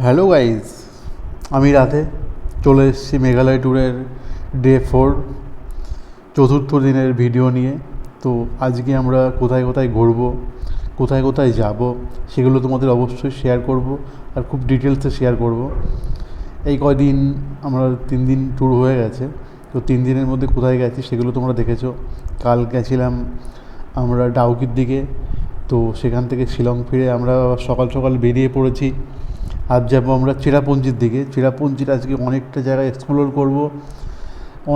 Hello guys, আমি রাতে চলে এসেছি মেঘালয় ট্যুরের ডে 4 চতুর্থ দিনের ভিডিও নিয়ে। তো আজকে আমরা কোথায় কোথায় ঘুরবো, কোথায় কোথায় যাব, সেগুলো তোমাদের অবশ্যই শেয়ার করব আর খুব ডিটেলসে শেয়ার করব। এই কয়দিন আমরা 3 দিন ট্যুর হয়ে গেছে, তো 3 দিনের মধ্যে কোথায় গেছি সেগুলো তোমরা দেখেছো। কাল গেছিলাম আমরা ডাউকির দিকে, তো সেখান থেকে শিলং ফিরে আমরা সকাল সকাল বেরিয়ে পড়েছি। আজ যাবো আমরা চেরাপুঞ্জির দিকে। চেরাপুঞ্জির আজকে অনেকটা জায়গা এক্সপ্লোর করব,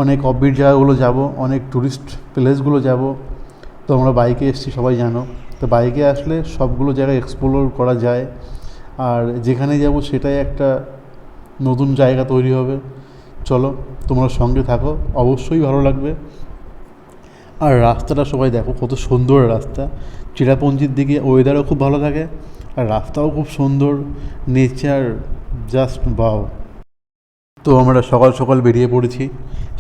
অনেক অফবিট জায়গাগুলো যাব, অনেক ট্যুরিস্ট প্লেসগুলো যাব। তো আমরা বাইকে এসেছি সবাই জানো, তো বাইকে আসলে সবগুলো জায়গা এক্সপ্লোর করা যায়, আর যেখানে যাব সেটাই একটা নতুন জায়গা তৈরি হবে। চলো তোমরা সঙ্গে থাকো, অবশ্যই ভালো লাগবে। আর রাস্তাটা সবাই দেখো কত সুন্দর রাস্তা। চেরাপুঞ্জির দিকে ওয়েদারও খুব ভালো থাকে আর রাস্তাও খুব সুন্দর, নেচার জাস্ট বাও। তো আমরা সকাল সকাল বেরিয়ে পড়েছি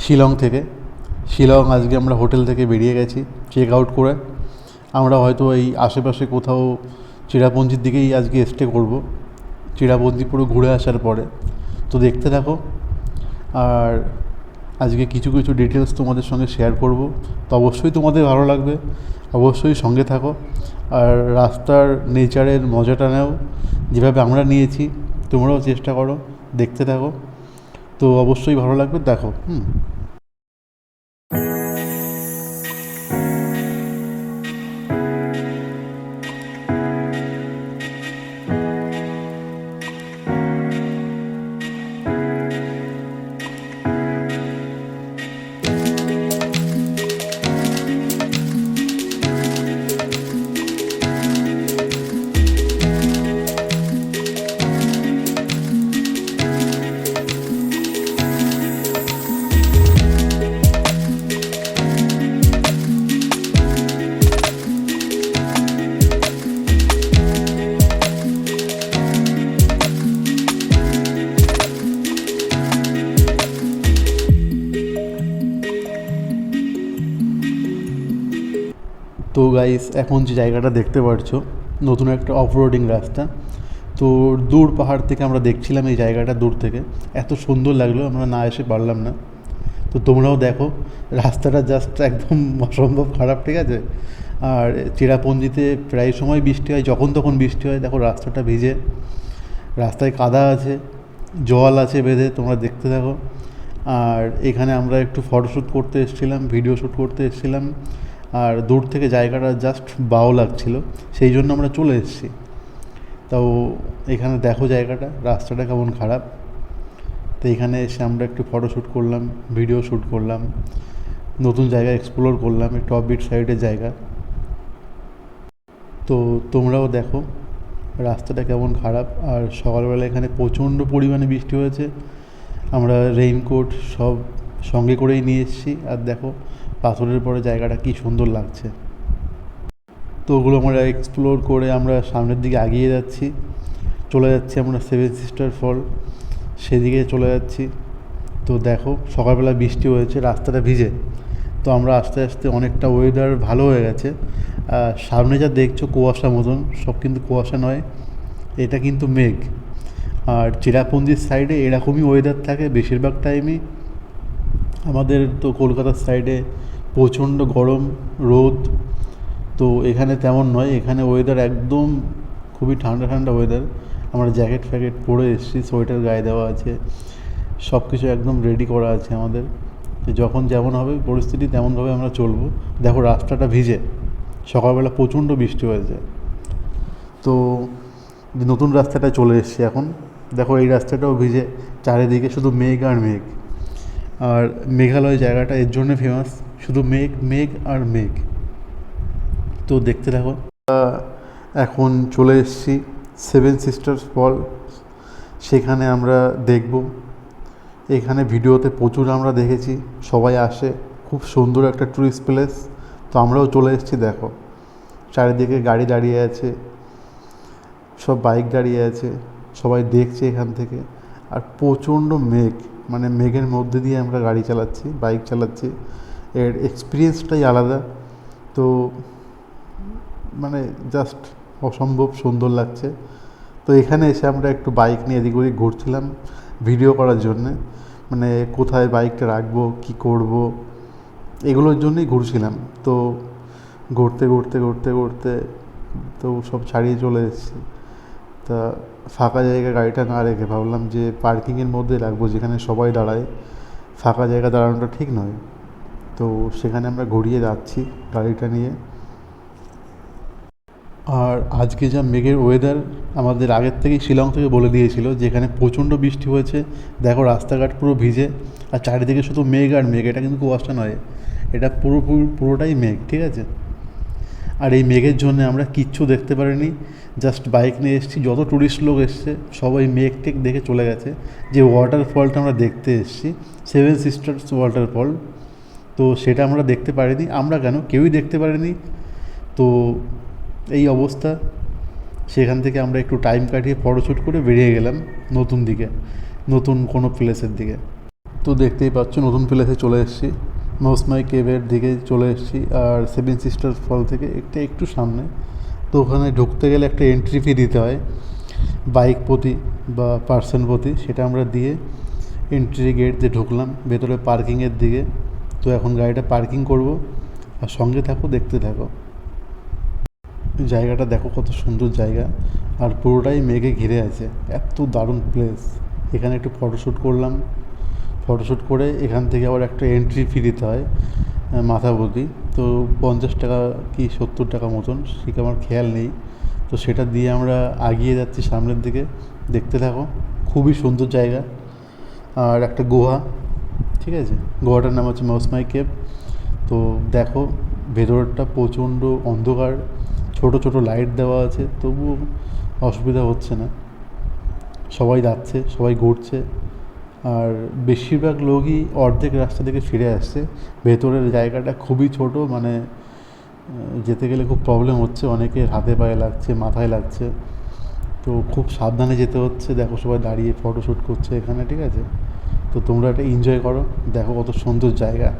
শিলং থেকে। শিলং আজকে আমরা হোটেল থেকে বেরিয়ে গেছি চেক আউট করে। আমরা হয়তো এই আশেপাশে কোথাও চেরাপুঞ্জির দিকেই আজকে স্টে করব, চেরাপুঞ্জি পুরো ঘুরে আসার পরে। তো দেখতে থাকো, আর আজকে কিছু কিছু ডিটেলস তোমাদের সঙ্গে শেয়ার করব। তো অবশ্যই তোমাদের ভালো লাগবে, অবশ্যই সঙ্গে থাকো আর রাস্তার নেচারের মজাটা নাও যেভাবে আমরা নিয়েছি। তোমরাও চেষ্টা করো, দেখতে থাকো, তো অবশ্যই ভালো লাগবে। দেখো তো গাইস, এখন যে জায়গাটা দেখতে পারছো নতুন একটা অফরোডিং রাস্তা। তো দূর পাহাড় থেকে আমরা দেখছিলাম এই জায়গাটা দূর থেকে, এত সুন্দর লাগলো আমরা না এসে পারলাম না। তো তোমরাও দেখো, রাস্তাটা জাস্ট একদম অসম্ভব খারাপ, ঠিক আছে। আর চেরাপুঞ্জিতে প্রায় সময় বৃষ্টি হয়, যখন তখন বৃষ্টি হয়। দেখো রাস্তাটা ভিজে, রাস্তায় কাদা আছে, জল আছে বেঁধে, তোমরা দেখতে থাকো। আর এখানে আমরা একটু ফটোশ্যুট করতে এসেছিলাম, ভিডিও শ্যুট করতে এসেছিলাম, আর দূর থেকে জায়গাটা জাস্ট বাও লাগছিল, সেই জন্য আমরা চলে এসেছি। তাও এখানে দেখো জায়গাটা, রাস্তাটা কেমন খারাপ। তো এখানে এসে আমরা একটু ফটোশ্যুট করলাম, ভিডিও শ্যুট করলাম, নতুন জায়গা এক্সপ্লোর করলাম, একটু অফবিট সাইডের জায়গা। তো তোমরাও দেখো রাস্তাটা কেমন খারাপ। আর সকালবেলা এখানে প্রচণ্ড পরিমাণে বৃষ্টি হয়েছে, আমরা রেইনকোট সব সঙ্গে করেই নিয়ে এসেছি। আর দেখো পাথরের পরে জায়গাটা কী সুন্দর লাগছে। তো ওগুলো আমরা এক্সপ্লোর করে আমরা সামনের দিকে এগিয়ে যাচ্ছি, চলে যাচ্ছি আমরা 7 সিস্টার ফল, সেদিকে চলে যাচ্ছি। তো দেখো সকালবেলা বৃষ্টি হয়েছে, রাস্তাটা ভিজে, তো আমরা আস্তে আস্তে অনেকটা ওয়েদার ভালো হয়ে গেছে। সামনে যা দেখছো কুয়াশা মতন, সব কিন্তু কুয়াশা নয়, এটা কিন্তু মেঘ। আর চেরাপুঞ্জির সাইডে এরকমই ওয়েদার থাকে বেশিরভাগ টাইমই। আমাদের তো কলকাতার সাইডে প্রচণ্ড গরম, রোদ। তো এখানে তেমন নয়, এখানে ওয়েদার একদম খুবই ঠান্ডা ঠান্ডা ওয়েদার। আমরা জ্যাকেট ফ্যাকেট পরে এসেছি, সোয়েটার গায়ে দেওয়া আছে, সব কিছু একদম রেডি করা আছে আমাদের, যে যখন যেমন হবে পরিস্থিতি তেমনভাবে আমরা চলবো। দেখো রাস্তাটা ভিজে, সকালবেলা প্রচণ্ড বৃষ্টি হয়েছে। তো যে নতুন রাস্তাটা চলে এসেছি এখন, দেখো এই রাস্তাটাও ভিজে, চারিদিকে শুধু মেঘ আর মেঘ। আর মেঘালয় জায়গাটা এর জন্য ফেমাস, শুধু মেঘ মেঘ আর মেঘ। তো দেখতে থাকো। এখন চলে এসেছি 7 সিস্টার্স ফল, সেখানে আমরা দেখব। এখানে ভিডিওতে প্রচুর আমরা দেখেছি, সবাই আসে, খুব সুন্দর একটা ট্যুরিস্ট প্লেস। তো আমরাও চলে এসেছি। দেখো চারিদিকে গাড়ি দাঁড়িয়ে আছে, সব বাইক দাঁড়িয়ে আছে, সবাই দেখছে এখান থেকে। আর প্রচণ্ড মেঘ, মানে মেঘের মধ্যে দিয়ে আমরা গাড়ি চালাচ্ছি, বাইক চালাচ্ছি, এর এক্সপিরিয়েন্সটাই আলাদা। তো মানে জাস্ট অসম্ভব সুন্দর লাগছে। তো এখানে এসে আমরা একটু বাইক নিয়ে এদিক ওদিক ঘুরছিলাম ভিডিও করার জন্যে, মানে কোথায় বাইকটা রাখবো, কী করব, এগুলোর জন্যই ঘুরছিলাম। তো ঘুরতে ঘুরতে ঘুরতে ঘুরতে তো সব ছাড়িয়ে চলে এসেছি। তা ফাঁকা জায়গায় গাড়িটা না রেখে ভাবলাম যে পার্কিংয়ের মধ্যে রাখবো, যেখানে সবাই দাঁড়ায়। ফাঁকা জায়গা দাঁড়ানোটা ঠিক নয়। তো সেখানে আমরা ঘুরিয়ে যাচ্ছি গাড়িটা নিয়ে। আর আজকে যা মেঘের ওয়েদার, আমাদের আগের থেকেই শিলং থেকে বলে দিয়েছিল যে এখানে প্রচণ্ড বৃষ্টি হয়েছে। দেখো রাস্তাঘাট পুরো ভিজে, আর চারিদিকে শুধু মেঘ আর মেঘ। এটা কিন্তু কুয়াশা নয়, এটা পুরোটাই মেঘ, ঠিক আছে। আর এই মেঘের জন্য আমরা কিচ্ছু দেখতে পারিনি, জাস্ট বাইক নিয়ে এসেছি। যত ট্যুরিস্ট লোক এসছে সবাই মেঘ টেক দেখে চলে গেছে। যে ওয়াটারফলটা আমরা দেখতে এসেছি, সেভেন সিস্টার্স ওয়াটারফল, তো সেটা আমরা দেখতে পারিনি। আমরা কেন, কেউই দেখতে পারিনি। তো এই অবস্থা। সেখান থেকে আমরা একটু টাইম কাটিয়ে ফটোশ্যুট করে বেরিয়ে গেলাম নতুন দিকে, নতুন কোনো প্লেসের দিকে। তো দেখতেই পাচ্ছ নতুন প্লেসে চলে এসেছি, মৌসমাই কেভের দিকে চলে এসেছি। আর সেভেন সিস্টার ফল থেকে একটু সামনে। তো ওখানে ঢুকতে গেলে একটা এন্ট্রি ফি দিতে হয়, বাইক প্রতি বা পার্সন প্রতি। সেটা আমরা দিয়ে এন্ট্রি গেট দিয়ে ঢুকলাম ভেতরে পার্কিংয়ের দিকে। তো এখন গাড়িটা পার্কিং করব, আর সঙ্গে থাকো, দেখতে থাকো। জায়গাটা দেখো কত সুন্দর জায়গা, আর পুরোটাই মেঘে ঘিরে আছে। এত দারুণ প্লেস। এখানে একটু ফটোশ্যুট করলাম। ফটোশ্যুট করে এখান থেকে আবার একটা এন্ট্রি ফি দিতে হয় মাথা প্রতি। তো 50 টাকা কি 70 টাকা মতন, সেটা আমার খেয়াল নেই। তো সেটা দিয়ে আমরা এগিয়ে যাচ্ছি সামনের দিকে, দেখতে থাকো। খুবই সুন্দর জায়গা, আর একটা গুহা, ঠিক আছে। গুহাটার নাম হচ্ছে মৌসমাই কেভ। তো দেখো ভেতরটা প্রচণ্ড অন্ধকার, ছোট ছোট লাইট দেওয়া আছে, তবুও অসুবিধা হচ্ছে না। সবাই যাচ্ছে, সবাই ঘুরছে, আর বেশিরভাগ লোকই অর্ধেক রাস্তা থেকে ফিরে আসছে। ভেতরের জায়গাটা খুবই ছোট, মানে যেতে গেলে খুব প্রবলেম হচ্ছে, অনেকের হাতে পায়ে লাগছে, মাথায় লাগছে। তো খুব সাবধানে যেতে হচ্ছে। দেখো সবাই দাঁড়িয়ে ফটোশ্যুট করছে এখানে, ঠিক আছে। তো তোমরা এটা এনজয় করো, দেখো কত সুন্দর জায়গা।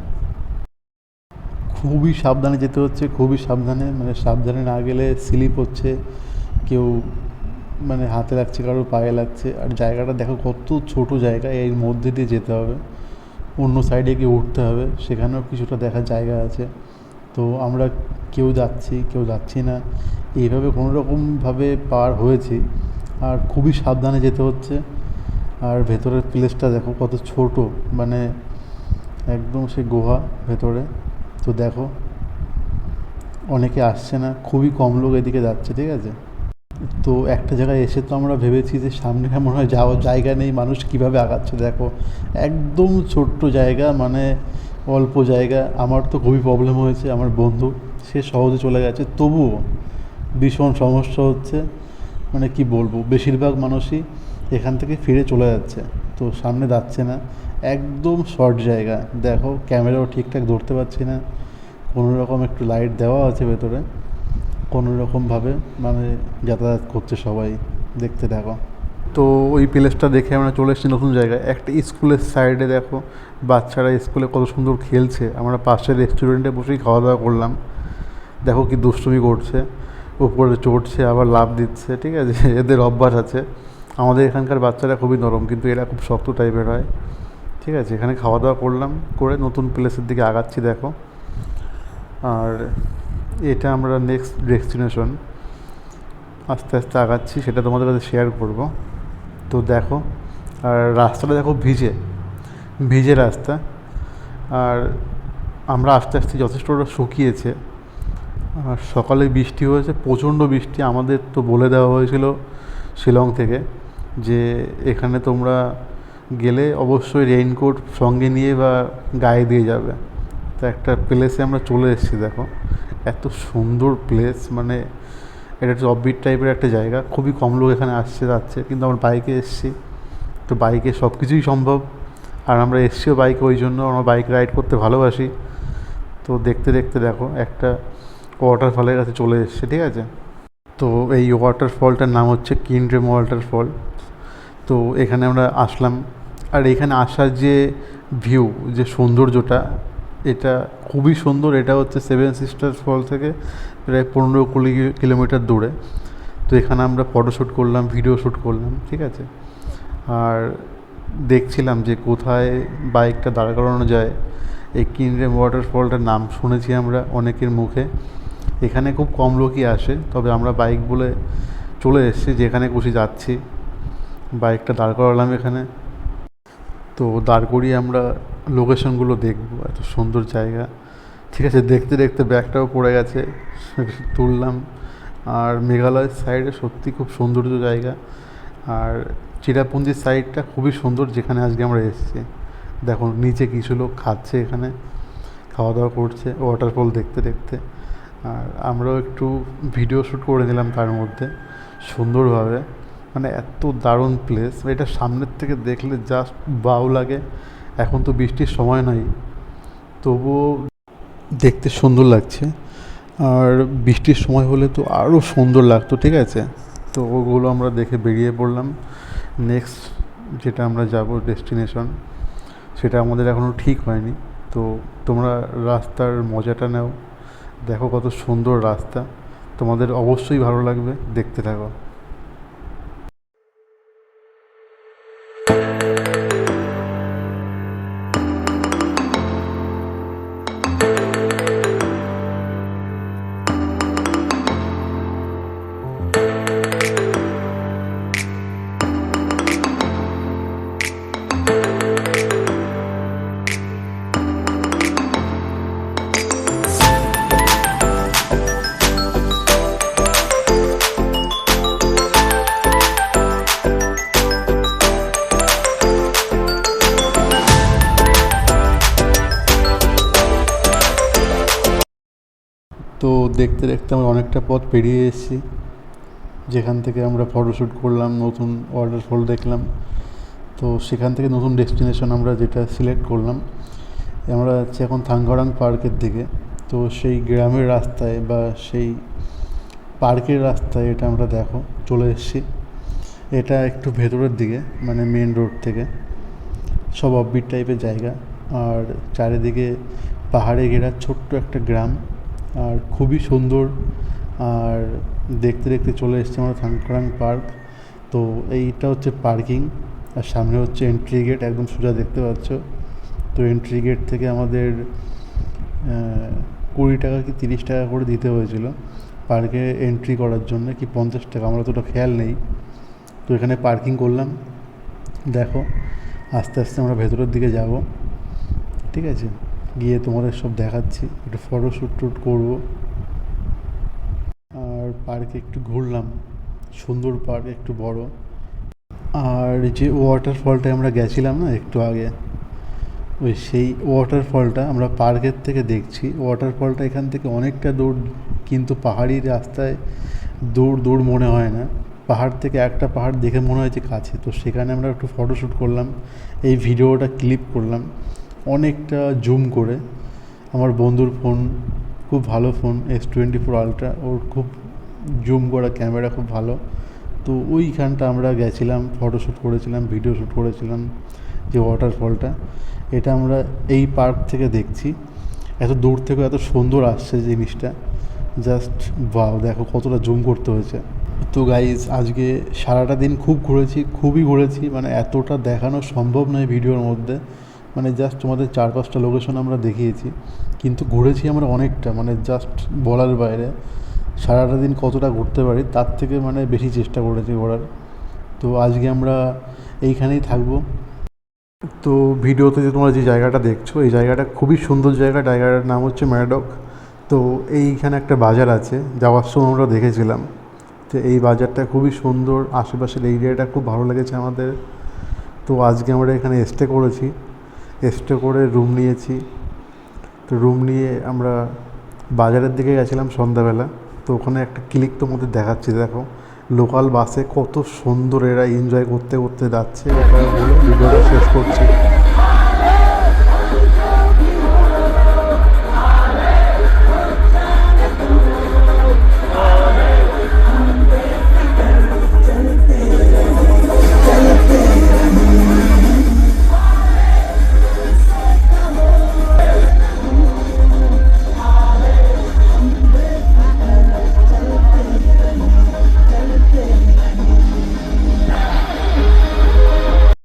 খুবই সাবধানে যেতে হচ্ছে, খুবই সাবধানে, মানে সাবধানে না গেলে স্লিপ হচ্ছে, কেউ মানে হাতে লাগছে, কারোর পায়ে লাগছে। আর জায়গাটা দেখো কত ছোট জায়গা, এর মধ্যে দিয়ে যেতে হবে, অন্য সাইডে গিয়ে উঠতে হবে, সেখানেও কিছুটা দেখার জায়গা আছে। তো আমরা কেউ যাচ্ছি, কেউ যাচ্ছি না, এইভাবে কোনো রকমভাবে পার হয়েছি। আর খুবই সাবধানে যেতে হচ্ছে। আর ভেতরের প্লেসটা দেখো কত ছোট, মানে একদম সে গুহা ভেতরে। তো দেখো অনেকে আসছে না, খুবই কম লোক এদিকে যাচ্ছে, ঠিক আছে। তো একটা জায়গায় এসে তো আমরা ভেবেছি যে সামনে মনে হয় যাওয়ার জায়গা নেই, মানুষ কীভাবে আগাচ্ছে দেখো। একদম ছোট্ট জায়গা, মানে অল্প জায়গা। আমার তো খুবই প্রবলেম হয়েছে, আমার বন্ধু সে সহজে চলে গেছে, তবুও ভীষণ সমস্যা হচ্ছে। মানে কি বলবো, বেশিরভাগ মানুষই এখান থেকে ফিরে চলে যাচ্ছে, তো সামনে যাচ্ছে না। একদম শর্ট জায়গা, দেখো ক্যামেরাও ঠিকঠাক ধরতে পারছি না। কোনো রকম একটু লাইট দেওয়া আছে ভেতরে, কোনো রকমভাবে মানে যাতায়াত করছে সবাই, দেখতে থাকো। তো ওই প্লেসটা দেখে আমরা চলে এসেছি নতুন জায়গায়। একটা স্কুলের সাইডে দেখো বাচ্চারা স্কুলে কত সুন্দর খেলছে। আমরা পাশের রেস্টুরেন্টে বসেই খাওয়া দাওয়া করলাম। দেখো কি দুষ্টুমি করছে, উপরে চড়ছে আবার লাফ দিচ্ছে, ঠিক আছে। এদের অভ্যাস আছে। আমাদের এখানকার বাচ্চারা খুবই নরম, কিন্তু এরা খুব শক্ত টাইপের হয়, ঠিক আছে। এখানে খাওয়া দাওয়া করলাম, করে নতুন প্লেসের দিকে আগাচ্ছি দেখো। আর এটা আমরা নেক্সট ডেস্টিনেশন আস্তে আস্তে আগাচ্ছি, সেটা তোমাদের কাছে শেয়ার করব। তো দেখো, আর রাস্তাটা দেখো ভিজে ভিজে রাস্তা। আর আমরা আস্তে আস্তে যথেষ্টটা শুকিয়েছে। আর সকালে বৃষ্টি হয়েছে, প্রচণ্ড বৃষ্টি। আমাদের তো বলে দেওয়া হয়েছিল শিলং থেকে যে এখানে তোমরা গেলে অবশ্যই রেইনকোট সঙ্গে নিয়ে বা গায়ে দিয়ে যাবে। তো একটা প্লেসে আমরা চলে এসেছি দেখো, এত সুন্দর প্লেস, মানে এটা একটা অফবিট টাইপের একটা জায়গা। খুবই কম লোক এখানে আসছে যাচ্ছে, কিন্তু আমরা বাইকে এসেছি, তো বাইকে সব কিছুই সম্ভব। আর আমরা এসেছিও বাইকে, ওই জন্য আমরা বাইক রাইড করতে ভালোবাসি। তো দেখতে দেখতে দেখো একটা ওয়াটারফলের কাছে চলে এসেছে, ঠিক আছে। তো এই ওয়াটারফলটার নাম হচ্ছে কিনড্রেম ওয়াটারফল। তো এখানে আমরা আসলাম, আর এখানে আসার যে ভিউ, যে সৌন্দর্যটা, এটা খুবই সুন্দর। এটা হচ্ছে সেভেন সিস্টার্স ফল থেকে প্রায় 15-20 কিলোমিটার দূরে। তো এখানে আমরা ফটোশ্যুট করলাম, ভিডিও শ্যুট করলাম, ঠিক আছে। আর দেখছিলাম যে কোথায় বাইকটা দাঁড় করানো যায়। এই কিনরেম ওয়াটারফলটার নাম শুনেছি আমরা অনেকের মুখে, এখানে খুব কম লোকই আসে, তবে আমরা বাইক বলে চলে এসেছি, যেখানে খুশি যাচ্ছি। বাইকটা দাঁড় করালাম এখানে, তো দাঁড় করিয়ে আমরা লোকেশনগুলো দেখবো, এত সুন্দর জায়গা, ঠিক আছে। দেখতে দেখতে ব্যাগটাও পড়ে গেছে, তুললাম। আর মেঘালয়ের সাইডে সত্যি খুব সৌন্দর্য জায়গা, আর চিরাপুঞ্জির সাইডটা খুবই সুন্দর, যেখানে আজকে আমরা এসেছি। দেখো নিচে কিছু লোক খাচ্ছে, এখানে খাওয়া দাওয়া করছে ওয়াটারফল দেখতে দেখতে। আর আমরাও একটু ভিডিও শ্যুট করে নিলাম তার মধ্যে সুন্দরভাবে। মানে এত দারুণ প্লেস, এটা সামনের থেকে দেখলে জাস্ট বাউ লাগে। এখন তো বৃষ্টির সময় নাই, তবুও দেখতে সুন্দর লাগছে। আর বৃষ্টির সময় হলে তো আরও সুন্দর লাগতো, ঠিক আছে। তো ওগুলো আমরা দেখে বেরিয়ে পড়লাম। নেক্সট যেটা আমরা যাব ডেস্টিনেশন, সেটা আমাদের এখনও ঠিক হয়নি। তো তোমরা রাস্তার মজাটা নাও, দেখো কত সুন্দর রাস্তা, তোমাদের অবশ্যই ভালো লাগবে, দেখতে থাকো। তো দেখতে দেখতে আমরা অনেকটা পথ পেরিয়ে এসেছি, যেখান থেকে আমরা ফটোশ্যুট করলাম, নতুন ওয়াটারফল দেখলাম। তো সেখান থেকে নতুন ডেস্টিনেশন আমরা যেটা সিলেক্ট করলাম, আমরা যাচ্ছি এখন থাঙ্গারাং পার্কের দিকে। তো সেই গ্রামের রাস্তায় বা সেই পার্কের রাস্তায় এটা আমরা দেখো চলে এসেছি। এটা একটু ভেতরের দিকে, মানে মেন রোড থেকে, সব অফবিট টাইপের জায়গা, আর চারিদিকে পাহাড়ে ঘেরা ছোট্ট একটা গ্রাম, আর খুবই সুন্দর। আর দেখতে দেখতে চলে এসেছি আমরা থাঙ্গারাং পার্ক। তো এইটা হচ্ছে পার্কিং, আর সামনে হচ্ছে এন্ট্রি গেট, একদম সোজা দেখতে পাচ্ছ। তো এন্ট্রি গেট থেকে আমাদের 20 টাকা কি 30 টাকা করে দিতে হয়েছিল পার্কে এন্ট্রি করার জন্য, কি 50 টাকা, আমরা তো ওটা খেয়াল নেই। তো এখানে পার্কিং করলাম। দেখো আস্তে আস্তে আমরা ভেতরের দিকে যাব, ঠিক আছে। গিয়ে তোমাদের সব দেখাচ্ছি, একটু ফটোশ্যুট টুট করবো। আর পার্কে একটু ঘুরলাম, সুন্দর পার্ক, একটু বড়। আর যে ওয়াটারফলটায় আমরা গেছিলাম না একটু আগে, ওই সেই ওয়াটারফলটা আমরা পার্কের থেকে দেখছি। ওয়াটারফলটা এখান থেকে অনেকটা দূর, কিন্তু পাহাড়ি রাস্তায় দূর দূর মনে হয় না। পাহাড় থেকে একটা পাহাড় দেখে মনে হয়েছে কাছে। তো সেখানে আমরা একটু ফটোশ্যুট করলাম, এই ভিডিওটা ক্লিপ করলাম অনেকটা জুম করে। আমার বন্ধুর ফোন, খুব ভালো ফোন, S24 আলট্রা, ওর খুব জুম করা ক্যামেরা, খুব ভালো। তো ওইখানটা আমরা গেছিলাম, ফটোশ্যুট করেছিলাম, ভিডিও শ্যুট করেছিলাম। যে ওয়াটারফলটা, এটা আমরা এই পার্ক থেকে দেখছি। এত দূর থেকে এত সুন্দর আসছে জিনিসটা, জাস্ট বাও, দেখো কতটা জুম করতে হয়েছে। তো গাইজ আজকে সারাটা দিন খুব ঘুরেছি, খুবই ঘুরেছি, মানে এতটা দেখানো সম্ভব নয় ভিডিওর মধ্যে। মানে জাস্ট তোমাদের 4-5টা লোকেশন আমরা দেখিয়েছি, কিন্তু ঘুরেছি আমরা অনেকটা, মানে জাস্ট বলার বাইরে। সারাটা দিন কতটা ঘুরতে পারি তার থেকে মানে বেশি চেষ্টা করেছি ঘোরার। তো আজকে আমরা এইখানেই থাকবো। তো ভিডিওতে যে তোমরা যে জায়গাটা দেখছো, এই জায়গাটা খুবই সুন্দর জায়গা, জায়গাটার নাম হচ্ছে ম্যাডক। তো এইখানে একটা বাজার আছে, যাওয়ার সময় আমরা দেখেছিলাম। তো এই বাজারটা খুবই সুন্দর, আশেপাশের এরিয়াটা খুব ভালো লেগেছে আমাদের। তো আজকে আমরা এখানে স্টে করেছি, স্টে করে রুম নিয়েছি। তো রুম নিয়ে আমরা বাজারের দিকে গেছিলাম সন্ধ্যাবেলা। তো ওখানে একটা ক্লিক তোমাদের দেখাচ্ছি, দেখো লোকাল বাসে কত সুন্দর এরা এনজয় করতে করতে যাচ্ছে। এটা বলে ভিডিওটা শেষ করছি।